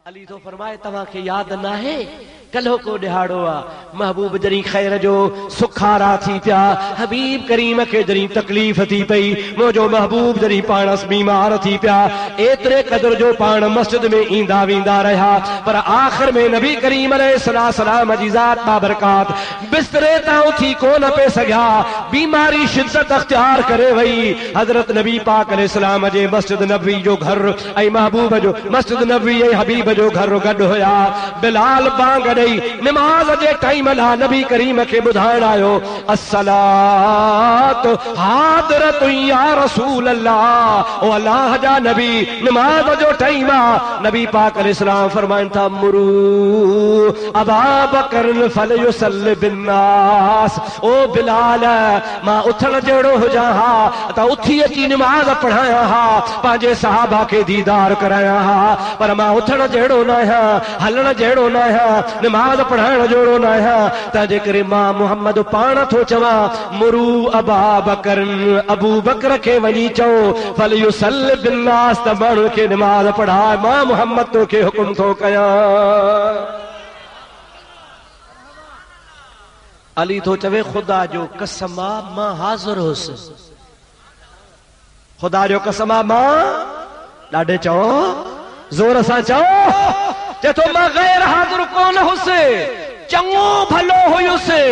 अली तो फरमाए तव्हां खे याद ना है कल्हो को दिहाड़ो आ महबूब जरी खैर जो सुखारा थी पिया हबीब करीम के जरी तकलीफ थी पई मुझो महबूब जरी पाणस बीमार थी पिया एतरे कदर जो पाण मस्जिद में ईंदा वींदा रहा पर आखिर में नबी करीम अलैहिस्सलाम जी ज़ात बाबरकात बिस्तरे तां थी कोन पे सघिया बीमारी शिद्दत अख्तियार करे वई हजरत नबी पाक अलैहिस्सलाम जे मस्जिद नबवी जो घर ऐं महबूब जो मस्जिद नबवी ऐं हबीब जो घर गड होया बिलाल बांग ॾेई नमाज जे टाइम ला नबी करीम के बुधाइण आयो अस्सलात हादिरत या रसूल अल्लाह ओ अल्लाह जा नबी नमाज जो टाइम आ नबी पाक अलैहिस्सलाम फरमाइन था मुरू अबा बकर फलयुसल्लि बिन्नास ओ बिलाल मां उथण जहिड़ो हुजां हा त उथी अची नमाज पढ़ाया हा पंहिंजे सहाबा के दीदार कराया हा पर मां उथण जहिड़ो न आहियां हलण जहिड़ो न आहियां नमाज पढ़ाइण जहिड़ो न आहियां तंहिंजे करे मां मुहम्मद पाण थो चवां मुरू अबा बकर अबू बकर खे वञी चओ फलयुसल्लि बिन्नास त माण्हुनि खे नमाज पढ़ाए मां मुहम्मद तोखे हुकुम थो कयां अली तो चवे खुदा जो कसम मां हाज़िर हुसि खुदा जो कसम मां ॾाढे चओ जोर सां चओ जे तो मां गैर हाज़िर कोन हुसि चङो भलो हुयुसि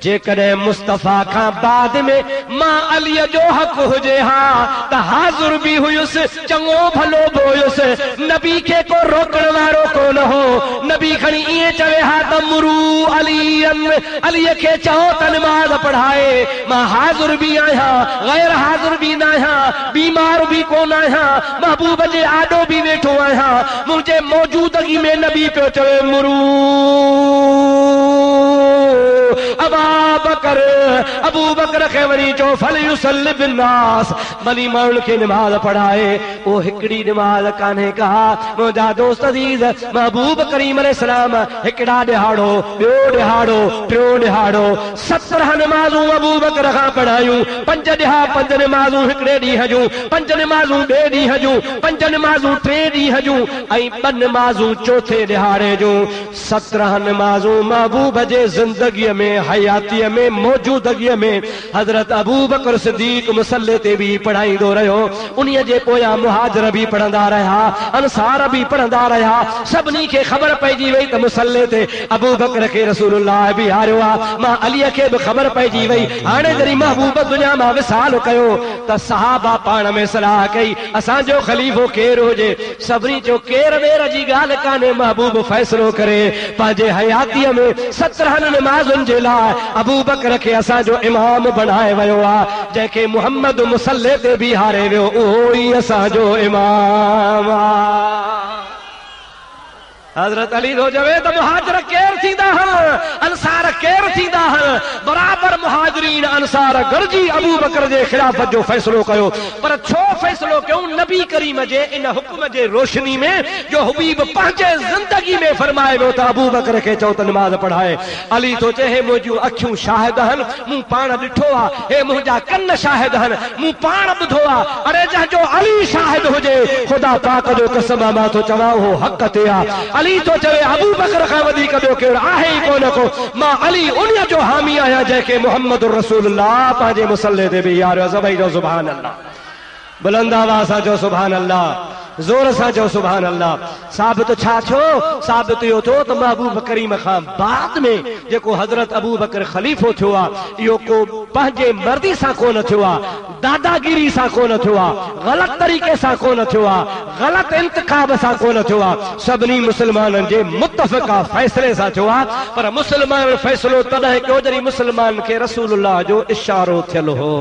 जेकॾहिं मुस्तफ़ा खां बाद में मां अलीअ जो हक़ हुजे हा त हाज़िर बि हुयुसि चङो भलो बि हुयुसि नबी खे को रोकण वारो कोन हो नबी खणी ईअं चवे हा त मुरू अलीअ खे चओ त नमाज़ पढ़ाए मां हाज़िर बि आहियां गैर हाज़िर बि न आहियां बीमार बि कोन आहियां महबूब जे आॾो बि वेठो आहियां मुंहिंजे मौजूदगी में नबी पियो चवे मुरू अबू बकर खे वरी चो फलयुसल्लि बिन्नास भली माण्हुनि खे नमाज पढ़ाए ओ हिकिड़ी नमाज कान्हे का मुंहिंजा दोस्त अज़ीज़ महबूब करीम अलैहिस्सलाम हिकिड़ा ॾिहाड़ो ॿियो ॾिहाड़ो टियों ॾिहाड़ो 17 नमाज़ूं अबू बकर खां पढ़ायूं 5 ॾिहा 5 नमाज़ूं हिकिड़े ॾींहं जूं 5 नमाज़ूं ॿिए ॾींहं जूं 5 नमाज़ूं टे ॾींहं जूं ऐं 2 नमाज़ूं चौथे ॾिहाड़े जूं 17 नमाज़ूं महबूब जे ज़िंदगीअ में हयातीअ में मौजूदगीअ में हजरत अबू बकर सिद्दीक मुसल्ले ते भी पढ़ाईंदो रहियो उन्हीअ जे पोयां मुहाजिर भी पढ़ंदा रहिया अंसार भी पढ़ंदा रहिया सभिनी खे ख़बर पइजी वई त मुसल्ले ते अबू बकर खे रसूलुल्लाह बीहारियो आहे मां अलीअ खे बि ख़बर पइजी वई हाणे जॾहिं महबूब दुनिया मां विसाल कयो त सहाबा पाण में सलाह कई असांजो ख़लीफ़ो केरु हुजे सभिनी चयो केर वेर जी ॻाल्हि कान्हे महबूब फ़ैसिलो करे पंहिंजे हयातीअ में 17 नमाज़ुनि जे लाइ अबू बकर खे असांजो इमाम बनाए वियो आहे जंहिंखे मुहम्मद मुसल्ले ते बीहारे वियो उहो ई असांजो इमाम आहे हजरत अली थो चवे त मुहाजिर केर थींदा आहिनि अंसार केर थींदा आहिनि बराबर मुहाजिरीन अंसार गॾिजी अबू बकर जे ख़िलाफ़त जो फ़ैसिलो कयो पर छो फ़ैसिलो कयूं नबी करीम जे इन हुक्म जे रोशनी में जो हबीब पंहिंजे ज़िंदगी में फरमाए वियो त अबू बकर खे चओ त नमाज़ पढ़ाए अली थो चए हे मुंहिंजूं अखियूं शाहिद आहिनि मूं पाण ॾिठो आहे हे मुंहिंजा कन शाहिद आहिनि मूं पाण ॿुधो आहे अरे जंहिंजो अली शाहिद हुजे ख़ुदा पाक जो कसम मां थो चवां उहो हक़ ते आहे अली तो चवे अबू बकर खां वधीक ॿियो केरु आहे ई कोन को मां अली उन जो हामी आहियां जंहिंखे मुहम्मद रसूलुल्लाह पंहिंजे मुसल्ले ते बि यारो सभई जो सुभान अल्लाह बुलंद आवाज़ सां चओ सुभान अल्लाह जोर सां चओ सुभान अल्लाह साबित छा थियो साबित इहो थियो त महबूब करीम खां बाद में जेको हज़रत अबू बकर ख़लीफ़ो थियो आहे इहो को पंहिंजे मर्ज़ी सां कोन थियो आहे दादागिरी सां कोन थियो आहे ग़लति तरीक़े सां कोन थियो आहे ग़लति इंतिखाब सां कोन थियो आहे सभिनी मुस्लमाननि जे मुतफ़िक़ा फ़ैसिले सां थियो आहे पर मुस्लमान फ़ैसिलो तॾहिं कयो जॾहिं मुस्लमान खे रसूलुल्लाह जो इशारो थियल हो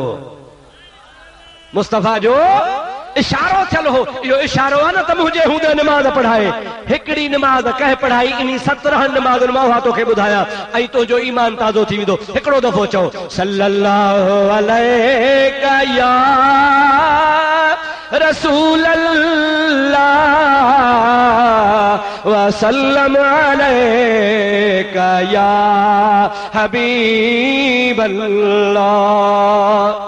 मुस्तफ़ा जो इशारो थियल हो इहो इशारो आहे न त मुंहिंजे हूंदे नमाज़ पढ़ाए हिकिड़ी नमाज़ कंहिं पढ़ाई इन 17 नमाज़ुनि मां उहा तोखे ॿुधायां ऐं तुंहिंजो ईमान ताज़ो थी वेंदो हिकिड़ो दफ़ो चओ सल्लल्लाहु अलैका या रसूल अल्लाह व सल्लम अलैका या हबीब अल्लाह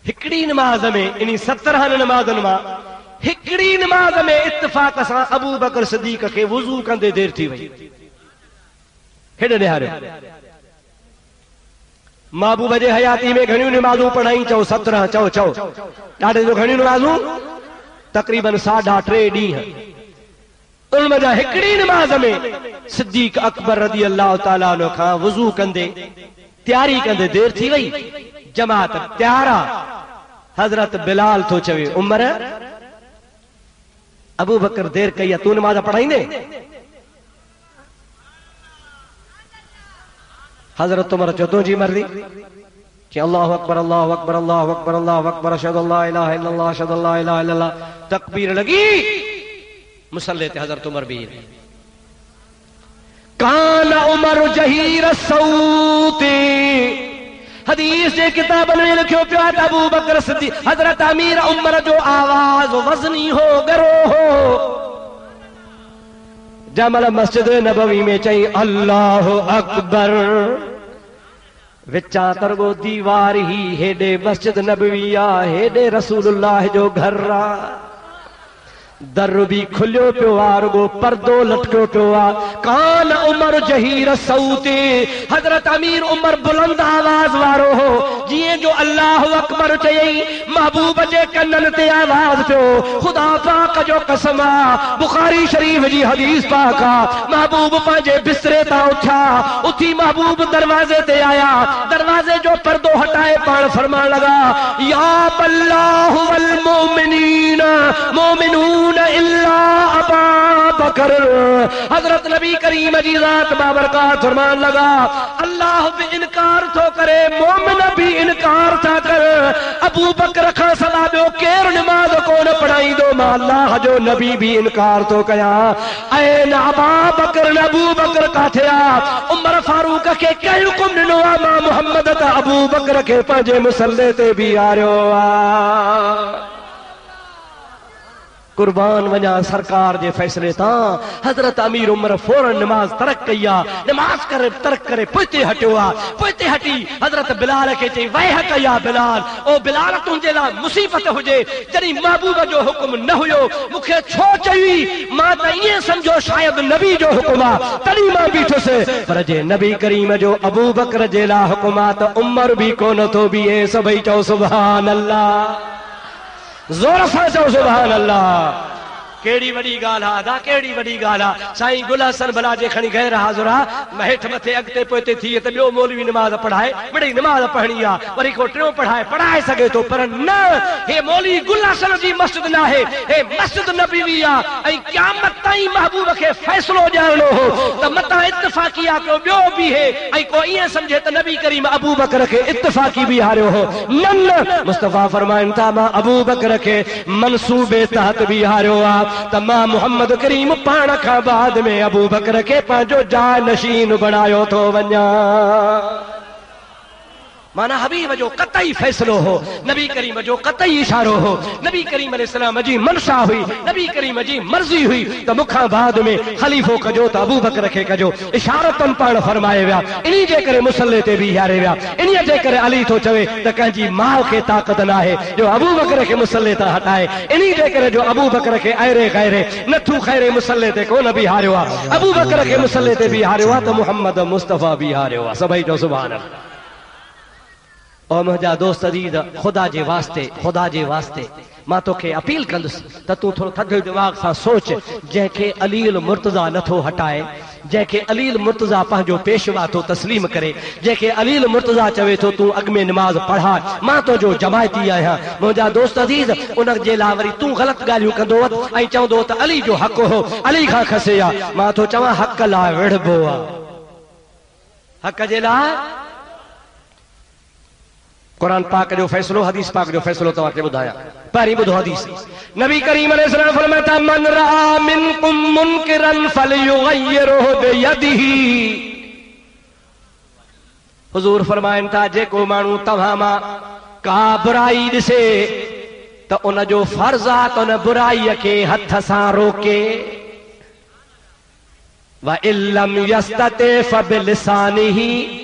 हिकिड़ी नमाज में इन 17 नमाज़ुनि मां हिकड़ी नमाज में इत्तिफाक सां अबू बकर सिद्दीक के वुजू कंदे देर थी वई। हेॾे निहारियो महबूब जे हयाती में घणियूं नमाज़ूं पढ़ाई, चओ 17, चओ ॾाढे जो घणियूं नमाज़ूं, तक़रीबन 3.5 ॾींहं। उनमें जा हिकड़ी नमाज में सिद्दीक अकबर रज़ी अल्लाह ताला अन्हु खां वुजू कंदे तैयारी कंदे देर थी वई। जमात तैयारा, हजरत बिलाल तो चवे उमर अबू बकर देर कई, तू नमाज पढ़ाईंदे? हजरत उमर चो तुंहिंजी मर्ज़ी कि अल्लाहु अकबर अल्लाहु अकबर अल्लाहु अकबर अल्लाहु अकबर अशहदु अल्ला इलाहा इल्लल्लाह अशहदु अल्ला इलाहा इल्लल्लाह। तकबीर लगी, मुसल्ले ते हजरत उमर भी। कान उमर जहीर सौती, हदीस जे किताबन में लिखियो पियो आहे अबू बकर सिद्दीक हजरत अमीर उमर जो आवाज वज़नी हो, गरो हो। जमल मस्जिद नबवी में चई अल्लाहु अकबर, विचा तरगो दीवार ही हेडे मस्जिद नबवी आ, हेडे रसूलुल्लाह जो घर आ। दर भी खुलियो पियो आ, रुगो पर्दो लटकियो पियो आ। कान उमर जहीर सौते, हजरत अमीर उमर बुलंद आवाज वारो हो। जीअं जो अल्लाहु अकबर चयई, महबूब जे कनन ते आवाज पियो। खुदा पाक जो कसम आ, बुखारी शरीफ जी हदीस पाक आ। महबूब पंहिंजे बिस्तरे तां उथिया, उथी महबूब दरवाजे ते आया। दरवाजे जो पर्दो हटाए पाण फरमान लगा, या अल्लाहु वल मोमिनीन मोमिनून इल्ला अबा बकर। हजरत नबी करीम जी ज़ात बाबरकात फरमान लगा, अल्लाह भी इनकार तो करे, मोमिन भी इनकार था कर। अबू बकर खां सदा ॿियो केरु नमाज कोन पढ़ाईंदो, मां अल्लाह जो नबी भी इनकार तो कया। ऐं न अबा बकर न अबू बकर काथे आ? उमर फारूक खे कंहिं हुकुम ॾिनो आहे, मां मुहम्मद त अबू बकर खे पंहिंजे मुसल्ले ते बीहारियो आ। कुर्बान वञा सरकार जे फैसले तां। हजरत अमीर उमर फौरन नमाज तरक कई आ, नमाज करे तरक करे पोइते हटियो आ। पोइते हटी हजरत बिलाल खे चई, वह कया बिलाल, ओ बिलाल तुंहिंजे लाइ मुसीबत हुजे, जॾहिं महबूब जो हुकुम न हुयो मूंखे छो चई? मां त ईअं सम्झो शायद नबी जो हुकुम आ, तॾहिं मां बीठुसि, पर जे नबी करीम जो अबू बकर जे लाइ हुकुम आ त उमर भी कोन थो बीहे। सभई चओ सुभान अल्लाह, जोर सां चओ सुभान अल्लाह। केड़ी वडी गाल आ, दा केड़ी वडी गाल आ। साईं गुल हसन भला जे खणी गैर हाज़िर आ, हेठ मथे अॻिते पोइते थी त ॿियो मौलवी नमाज पढ़ाए, मिड़ी नमाज पढ़णी आ, वरी को टियों पढ़ाए सघे थो, पर न, हे मौलवी गुल हसन जी मस्जिद न आहे, हे मस्जिद नबवी आ। ऐं क़यामत ताईं महबूब खे फ़ैसिलो ॾियणो हो त मतां इत्तिफ़ाक़ी आ को ॿियो बीहे, ऐं को ईअं सम्झे त नबी करीम अबू बकर खे इत्तिफ़ाक़ी बीहारियो हो। न, मुस्तफ़ा फरमाइनि था, मां अबू बकर खे मनसूबे तहत बीहारियो आ त मां मुहम्मद करीम पाण खां बाद में अबू बकर खे पंहिंजो जानशीन बणायो थो वञा। माना हबीब जो कतई फैसलो हो, नबी करीम जो कतई इशारो हो, नबी करीम अलैहिस्सलाम जी मनशा हुई, नबी करीम जी मर्ज़ी हुई त मुखां बाद में ख़लीफ़ो कजो त अबू बकर खे कजो। इशारतन पाण फरमाए विया, इन्ही जे करे मुसल्ले ते बीहारे विया। इन्ही जे करे अली थो चवे त कंहिंजी माउ खे ताक़त न आहे जो अबू बकर खे मुसल्ले तां हटाए। इन्ही जे करे जो अबू बकर खे अहिड़े गैरे नथू खैरे मुसल्ले ते कोन बीहारियो आहे, अबू बकर खे मुसल्ले ते बीहारियो आहे त मुहम्मद मुस्तफ़ा बीहारियो आहे। सभई जो सुभान अल्लाह। और मुझा दोस्त अजीज, खुदा जे वास्ते मां तोखे अपील कंदुसि त तूं थोरो थधे दिमाग़ सां सोच। जंहिंखे अलील मुर्तज़ा नथो हटाए, जंहिंखे अलील मुर्तज़ा पंहिंजो पेशवा थो तस्लीम करे, जंहिंखे अलील मुर्तज़ा चवे थो तूं अॻ में नमाज़ पढ़ा, मां तुंहिंजो जमायती आहियां। मुंहिंजा दोस्त अजीज, उन जे लाइ वरी तूं ग़लति ॻाल्हियूं कंदो ऐं चवंदो त अली जो हक़ हो, अली खां खसे आ। मां तो चवां हक़ लाइ विढ़बो आहे, हक़ जे लाइ कुरान पाक जो फैसलो, हदीस पाक जो फैसलो तव्हांखे ॿुधायां। पहिरीं ॿुधो हदीस, नबी करीम अलैहिस्सलाम फरमाता, मन रआ मिनकुम मुनकिरन फलयुगय्यिरहु बियदिही। हुजूर फरमाइनि था, जेको माण्हू तव्हां मां का बुराई ॾिसे त उन जो फर्ज़ आहे त उन बुराईअ खे हथ सां रोके। व इल्लम यस्तते फबिलिसानिही,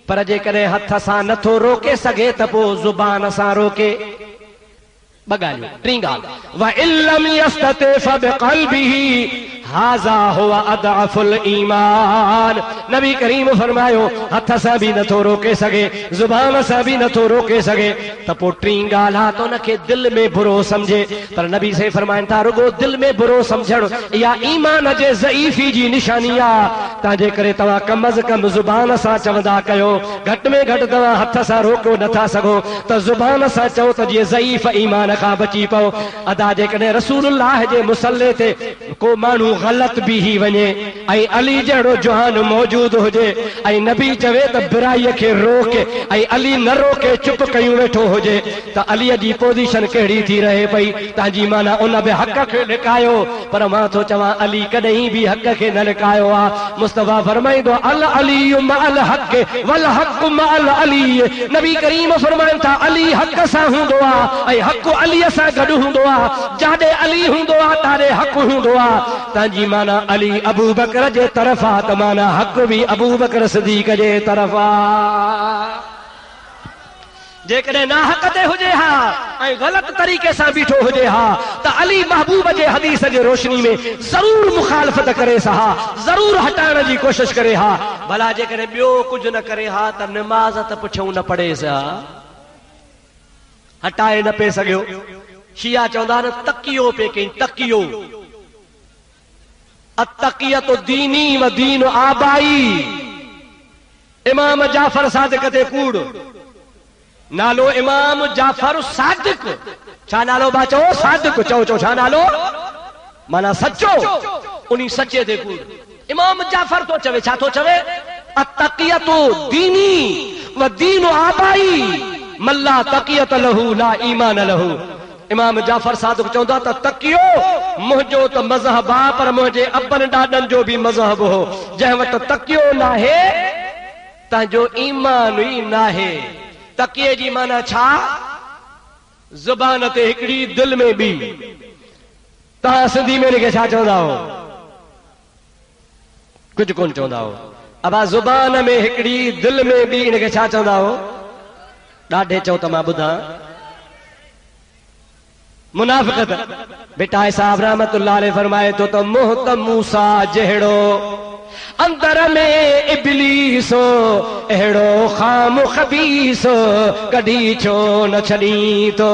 पर जेकॾहिं हथ सां नथो रोके सघे त पोइ ज़ुबान सां रोके। बगालियो टी गाल व इल्लम यस्तते फबिक़ल्बिही हाज़ा हुवा अदअफुल ईमान। नबी करीम फरमायो हथ सां भी नथो रोके सके, जुबान सां भी नथो रोके सके, त पोइ टी ॻाल्हि आहे त उनखे दिल में बुरो समझे। पर नबी से फरमाइनि था रुगो दिल में बुरो समझण या ईमान जे ज़ईफ़ी जी निशानी आहे। तंहिंजे करे तव्हां कम अज़ कम ज़ुबान सां चवंदा कयो, घटि में घटि तव्हां हथ सां रोको नथा सघो त ज़ुबान सां चओ त जीअं ज़ईफ़ ईमान खां बची पओ। अदा जेकॾहिं रसूलुल्लाह जे मुसल्ले ते को माण्हू गलत भी ही वने ऐं अली जड़ो जहान मौजूद हुजे ऐं नबी चवे त बुराई के रोके ऐं अली न रोके चुप कयूं वेठो हुजे त अली जी पोजीशन केड़ी थी रहे पई। ताजी माना उन बे हक के लिकायो, पर मां तो चवा अली कदई भी हक के न लिकायो आ। मुस्तफा फरमाइंदो अल अली मअल हक वल हक मअल अली। नबी करीम फरमाइन था अली हक सां हुंदो आ ऐं हक अली सां गड हुंदो आ। जाडे अली हुंदो आ तारे हक हुंदो आ। ताजी माना अली अबू बकर जे तरफा त माना हक भी अबू बकर सिद्दीक जे तरफा। जेकॾहिं ना हक ते हुजे हा ऐं गलत तरीक़े सां बीठो हुजे हा त अली महबूब जे हदीस जे रोशनी में जरूर मुखालफत करे हा, जरूर हटाइण जी कोशिश करे हा। भला जेकॾहिं ॿियो कुझु न करे हा त नमाज़ त पुछऊं न पढ़ेस हा, हटाए न पे सघियो। शिया चवंदा न तकियो पे कई, तकियो अतकियत दीनी व दीन आबाई। इमाम जाफर सादिक ते कूड़ नालो इमाम जाफर सादिक। छा नालो बा चओ? सादिक। चओ चओ छा नालो? माना सच्चो। उन्हीं सच्चे ते कूड़ इमाम जाफर तो चवे। छा तो चवे? अतकियत दीनी व दीन आबाई मल्ला तकियत लहू ला ईमान लहू। इमाम जाफर सादिक चवंदा त तकियो मुंहिंजो त मज़हब आहे पर मुंहिंजे अबन ॾाॾनि जो भी मज़हब हो। जंहिं वटि तकियो नाहे तंहिंजो ईमान ई नाहे। तकिए जी माना छा? ज़ुबान ते हिकड़ी दिल में बी। तव्हां सिंधी में इनखे छा चवंदा हो? कुझु कोन चवंदा हो। अबा ज़ुबान में हिकड़ी दिल में बी इनखे छा चवंदा हो? ॾाढे चओ त मां ॿुधां। मुनाफ़िक़त। बेटा साहब रहमतुल्लाह अलैहि फरमाए तो त मुंह त मूसा जहिड़ो अंदर में इब्लीसो अहिड़ो खाम खबीसो कढी छो न छॾी तो।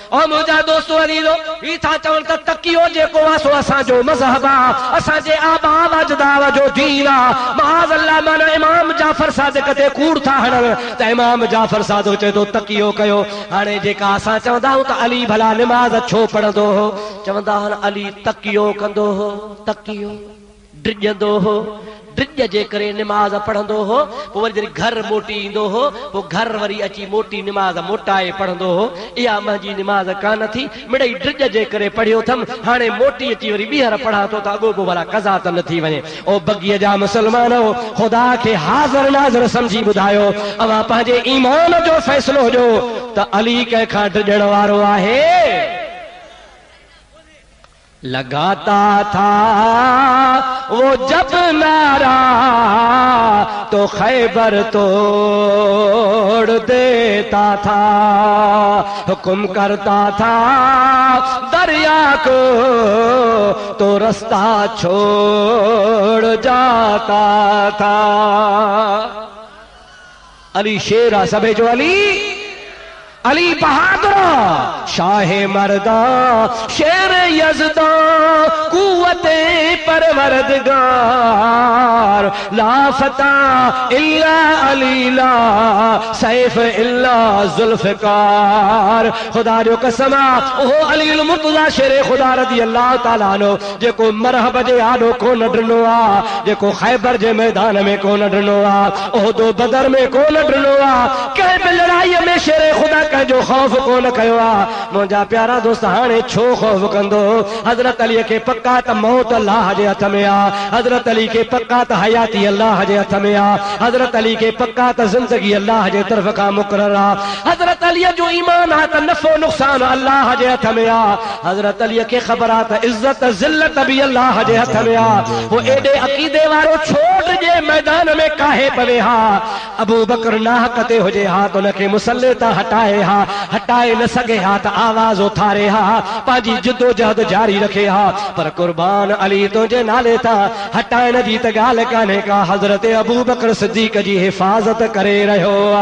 और मुझा दोस्तों अजीजो ही था चवन त तकियो जेको आहे सो असांजो मज़हब आहे, असांजे आबा अजदाद जो दीन आहे। माज़ अल्लाह माना इमाम जाफर सादिक ते कूड़ था हणन त इमाम जाफर सादिक चए तो तकियो कयो। हाणे जेका असां चवंदा आहियूं त अली भला निमाज़ छो पढ़ंदो हो? चवंदा आहिनि अली तकियो कंदो हो, तकियो ड्रिजंदो हो, ड्रिज जे करे निमाज़ पढ़ंदो हो। पोइ वरी जॾहिं घर मोटी ईंदो हो पोइ घर वरी अची मोटी निमाज़ मोटाए पढ़ंदो हो। इहा मुंहिंजी निमाज़ कान थी, मिड़ई ड्रिज जे करे पढ़ियो अथमि। हाणे मोटी अची वरी ॿीहर पढ़ा थो त अॻो पोइ भला कज़ा त न थी वञे। ओ बगीअ जा मुसलमानो ख़ुदा खे हाज़िर नाज़िर समझी ॿुधायो। अवां पंहिंजे ईमान जो फ़ैसिलो हुजो त अली कंहिंखां ड्रिजण वारो आहे? लगाता था वो जब नारा तो खैबर तोड़ देता था, हुक्म करता था दरिया को तो रास्ता छोड़ जाता था। अली शेरा सबे जो अली बहादुर शाह मर्दा शेर यज़दा कुव्वते परवरदिगार ला फता इल्ला अली ला सैफ इल्ला जुल्फ़िकार। खुदा जो कसम ओ अली अल मुर्तज़ा शेर खुदा रज़ी अल्लाह ताला नो जेको मरहब जे आॾो कोन ॾिनो आ, जेको खैबर जे मैदान में कोन ॾिनो आ, ओहदो बदर में कोन ॾिनो आ, कंहिं बि लड़ाईअ में शेर खुदा जो खौफ कोन कयो आ। मुंहिंजा प्यारा दोस्त हाणे छो खौफ कंदो? हज़रत अली खे पक्का त मौत अल्लाह जे हथ में आ, हज़रत अली खे पक्का त हयाती अल्लाह जे हथ में आ, हज़रत अली खे पक्का त ज़िंदगी अल्लाह जे तरफ़ खां मुक़रर आ, हज़रत अली जो ईमान आ त नफ़ो नुक़सान अल्लाह जे हथ में आ, हज़रत अली खे ख़बर आ त इज़्ज़त ज़िल्लत भी अल्लाह जे हथ में आ। वो एॾे अक़ीदे वारो छोड़ जे मैदान में काहे पवे हा अबू बकर नाहकते हुजे हा तो उनखे मुसल्ले ता हटाए हा हटाए न सके हा त आवाज उथारे हा पाजी जिदोजहद जारी रखे हा पर कुर्बान अली तुझे नाले ता हटाइण जी त गाल काने का हजरत अबू बकर सिद्दीक जी हिफाजत करे रहियो आ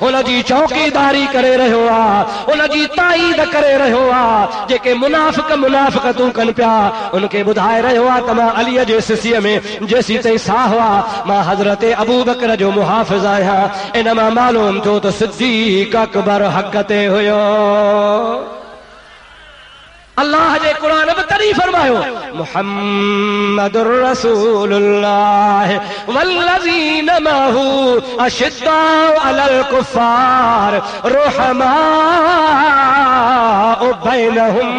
उन जी चौकीदारी करे रहियो आ उन जी ताईद करे रहियो आ जेके मुनाफिक तू कन पिया उनके बुधाए रहियो आ त मां अलीअ जे सिसीअ में जेसी ताईं साह हुआ मां हजरत अबू बकर जो मुहाफ़िज़ आहियां इन मां मालूम थियो त सिद्दीक अकबर हक़ ते हुयो अल्लाह जे कुरान में तरी फरमायो मुहम्मदुर रसूलुल्लाह वल्लज़ीन महू अशिद्दाउ अलल कुफ़ार रुहमाउ बैनहुम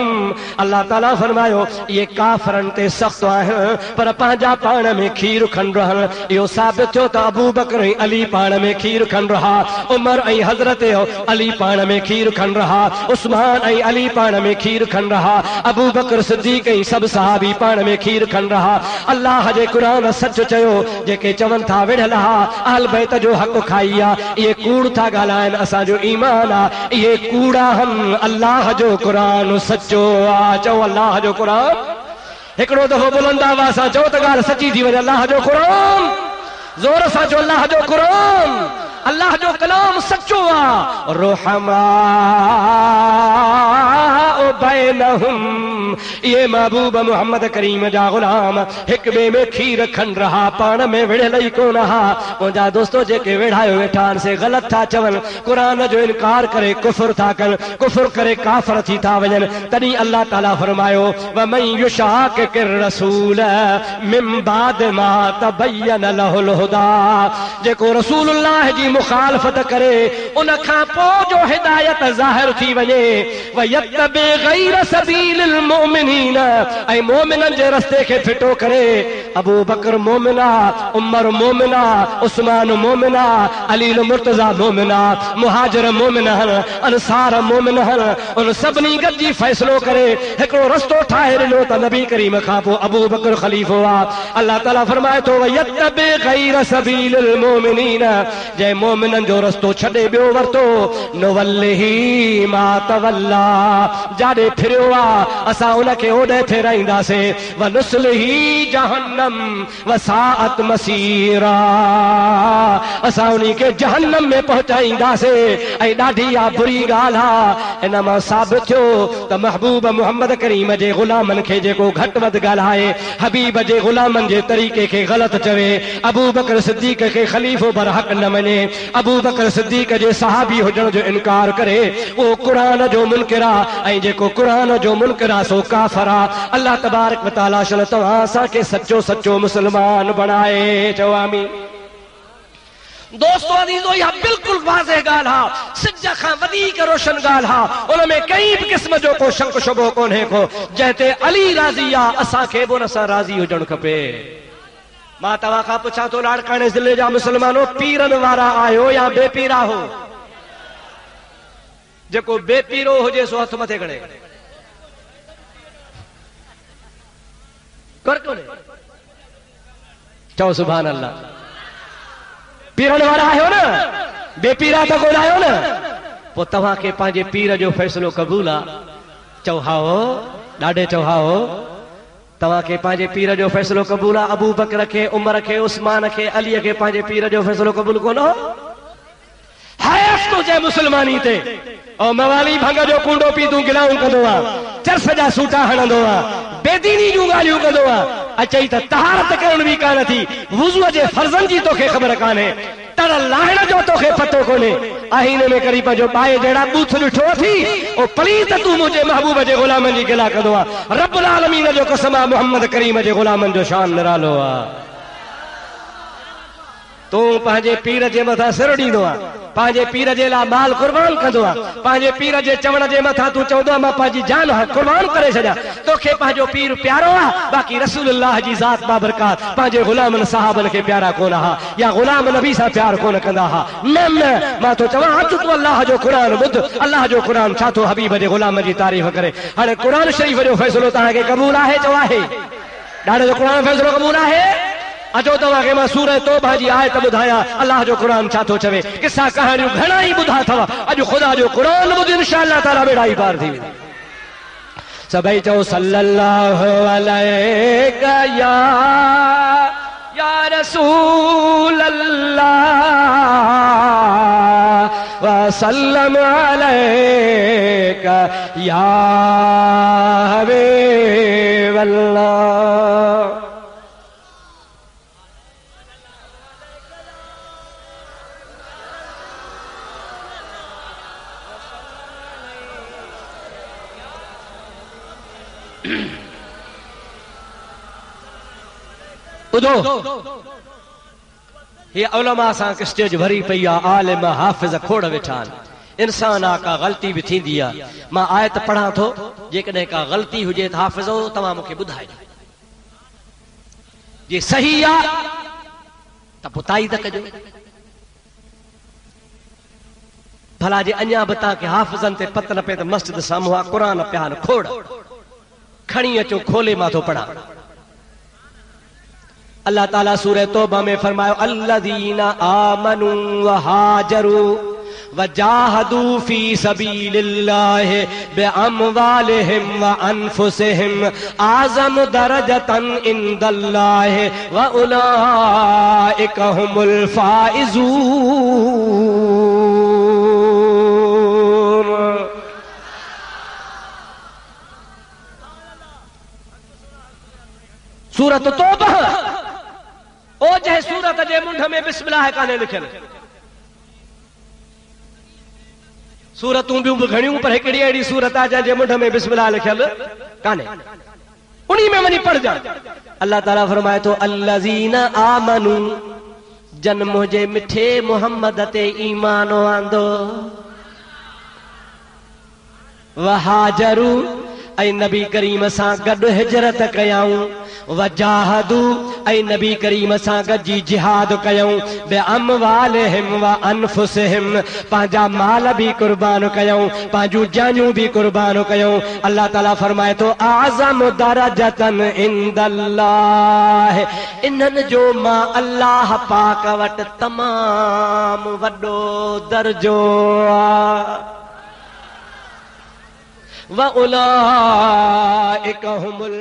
अल्लाह ताला फरमायो ये काफरन ते सख्त आहिनि पर पंहिंजा पाण में खीर खन रहन इहो साबित थियो त अबू बकर ऐं अली पाण में खीर खन रहा उमर ऐं हजरत अली पाण में खीर खन रहा उस्मान ऐं अली पाण में खीर खन रहा अबू बकर सिद्दीक ऐं सब सहाबी पाण में खीर खन रहा अल्लाह जे कुरान सच चयो जेके चवन था विढ़ल हा अहल बैत जो हक़ खाई आ ये कूड़ था ॻाल्हाइनि असांजो ईमान आ ये कूड़ा हम अल्लाह जो कुरान सचो आ चओ अल्लाह जो कुरान हिकिड़ो दफ़ो बुलंद आवाज़ सां चओ त ॻाल्हि सची थी वञे अल्लाह जो कुरान जोर सां चओ अल्लाह जो कुरान अल्लाह जो कलाम सच्चो आ रुहमा बैनहुम ये महबूब मोहम्मद करीम जा गुलाम हिक बे में खीर खन रहा पाण में विढ़ियल ई कोन हा मुंहिंजा दोस्तो जेके वेढ़ायो वेठा से गलत था चवन कुरान जो इनकार करे कुफर था कन कुफर करे काफर थी था वञनि तॾहिं अल्लाह ताला फरमायो वमन युशाकिर रसूल मिन बाद मा तबयन लहुल हुदा जेको रसूलुल्लाह जी मुखालफत करे उन खां पोइ जो हिदायत ज़ाहिर थी वञे वयत्तबि गैर सबीलिल मोमिनीन ऐं मोमिननि जे रस्ते खे फिटो करे अबू बकर मोमिना उमर मोमिना उस्मान मोमिना अली मुर्तजा मोमिना मुहाजिर मोमिन अंसार मोमिन उन सभिनी गॾिजी फ़ैसिलो करे हिकिड़ो रस्तो ठाहे ॾिनो त नबी करीम खां पोइ अबू बकर ख़लीफ़ो आहे अल्लाह ताला फरमाए थो वयत्तबि गैर सबीलिल मोमिनीन जंहिं मोमिननि जो रस्तो छॾे ॿियो वरितो नुवल्लिही मा तवल्ला जाॾे फिरियो आहे असां उनखे ओॾे फेराईंदासीं वनुस्लिही जहन्नम वसाअत मसीरा असां उन्ही खे जहन्नम में पहुचाईंदासीं ऐं ॾाढी आहे बुरी ॻाल्हि आहे इन मां साबित थियो त महबूब मोहम्मद करीम जे ग़ुलामनि खे जेको घटि वधि ॻाल्हाए हबीब जे ग़ुलामनि जे तरीक़े खे ग़लति चवे अबू बकर सिद्दीक खे ख़लीफ़ो बरहक़ न मञे अबू बकर सिद्दीक जे सहाबी हुजण जो इनकार करे उहो क़ुरान जो मुनकिर आहे ऐं जेको क़ुरान जो मुनकिर आहे सो काफ़िर आहे अल्लाह तबारक व तआला शल तव्हां असांखे सचो सचो मुस्लमान बणाए चओ आमीन दोस्तों अज़ीज़ो यह बिल्कुल वाज़ेह ॻाल्हि आहे सिज खां वधीक रोशन ॻाल्हि आहे उन में कंहिं बि क़िस्म जो को शक शुबो कोन्हे को जंहिं ते अली राज़ी आहे असांखे बि उन सां राज़ी हुजणु खपे मां तव्हां खां पुछां थो लाड़काणे ज़िले जा मुस्लमानो पीरनि वारा आहियो या बेपीरा हो जेको बेपीरो हुजे सो हथ मथे खणे कर कोन्हे चओ सुभान अल्लाह पीरन वारा आहियो न बेपीरा त कोन आहियो न पोइ तव्हांखे पंहिंजे पीर जो फ़ैसिलो क़बूल आहे चओ हाओ ॾाढे चओ हाओ तव्हांखे पंहिंजे पीर जो फ़ैसिलो क़बूल आहे अबू बकर खे उमर खे उस्मान खे अलीअ खे पंहिंजे पीर जो फ़ैसिलो क़बूल कोन हो हैफ़ तो जे मुसलमानी ते और मवाली भंग जो कूड़ो पी तूं गिलाऊं कंदो आहे चर्स जा सूटा हणंदो आहे बेदीनी जूं ॻाल्हियूं कंदो आहे अचई त तहारत करण बि कान थी वुज़ूअ जे फर्ज़नि जी तोखे ख़बर कान्हे तर लाहिण जो तोखे पतो कोन्हे आहीने में करी पंहिंजो बाहि जहिड़ा बूथ ॾिठो थी ओ पलीत तूं मुंहिंजे महबूब जे ग़ुलामनि जी गिला कंदो आहे रब्बुल आलमीन जो कसम आहे मोहम्मद करीम जे ग़ुलामनि जो शान निरालो आहे तूं पंहिंजे पीर जे मथां सिर ॾींदो आहे पंहिंजे पीर जे लाइ माल कुर्बान कंदो आहे पंहिंजे पीर जे चवण जे मथां तूं चवंदो आहे मां पंहिंजी जान कुर्बान करे छॾियां तोखे पंहिंजो पीर प्यारो आहे बाक़ी रसूलुल्लाह जी ज़ात बाबरकात पंहिंजे ग़ुलामनि साहबनि खे प्यारा कोन हा या ग़ुलाम नबी सां प्यार कोन कंदा हा न मां तो चवां अच तूं अल्लाह जो क़ुरान ॿुध अल्लाह जो क़ुरान छा थो हबीब जे ग़ुलाम जी तारीफ़ करे हाणे क़ुरान शरीफ़ जो फ़ैसिलो तव्हांखे क़बूल आहे चओ आहे ॾाढो जो क़ुरान फ़ैसिलो क़बूल आहे अजो तव्हांखे मां सूरह तौबा जी आयत ॿुधायां अल्लाह जो क़ुरान छा थो चवे किसा कहानियूं घणा ई ॿुधा अथव अॼु ख़ुदा जो क़ुरान ॿुध इंशाअल्लाह ताला बेड़ा ई पार थी वेंदी सभई चओ सल्लल्लाहु अलैका या रसूल अल्लाह व सल्लम अलैका या हबीब अल्लाह ॿुधो ये उलमा सां स्टेज भरी पई आहे आलिम हाफ़िज़ खोड़ वेठा आहिनि इंसान आहे का ग़लती बि थींदी आहे मां आयत पढ़ां थो जेकॾहिं का ग़लती हुजे त हाफ़िज़ो तव्हां मूंखे ॿुधाइजो जे सही आहे त पोइ ताईद कजो भला जे अञा बि तव्हांखे हाफ़िज़नि ते पत न पए त मस्जिद साम्हूं आहे क़ुर पिया आहिनि खोड़ खणी अचो खोले मां थो पढ़ां अल्लाह ताला सूरह तौबा में फरमायो अल्लज़ीना आमनू व हाजरू व जाहदू फी सबीलिल्लाहि बिअमवालिहिम व अनफुसिहिम आज़म दरजतन इंदल्लाहि व उलाइका हुमुल फाइज़ून सूरत तौबा ओ जै सूरत जे मुंड में बिस्मिल्लाह काने लिखियल सूरतूं ॿियूं बि घणियूं पर हिकिड़ी अहिड़ी सूरत आहे जंहिंजे मुंड में बिस्मिल्लाह लिखियल काने उन्हीं में वञी पढ़ जा अल्लाह ताला फरमाए थो अल्लज़ीना आमनू जन मुंहिंजे मिठे मोहम्मद ते ईमान आंदो वहाजरू ऐं नबी करीम सां गॾु हिजरत कयाऊं वजाहदू ऐं नबी करीम सां गॾिजी जिहाद कयऊं बिअमवालिहिम व अनफुसिहिम पंहिंजा माल बि कुर्बान कयऊं पंहिंजूं जानियूं बि कुर्बान कयऊं अल्लाह ताला फरमाए थो आज़म दरजतन इंदल्लाह इन्हनि जो मां अल्लाह पाक वटि तमामु वॾो दर्जो आहे व उलाइका हुमुल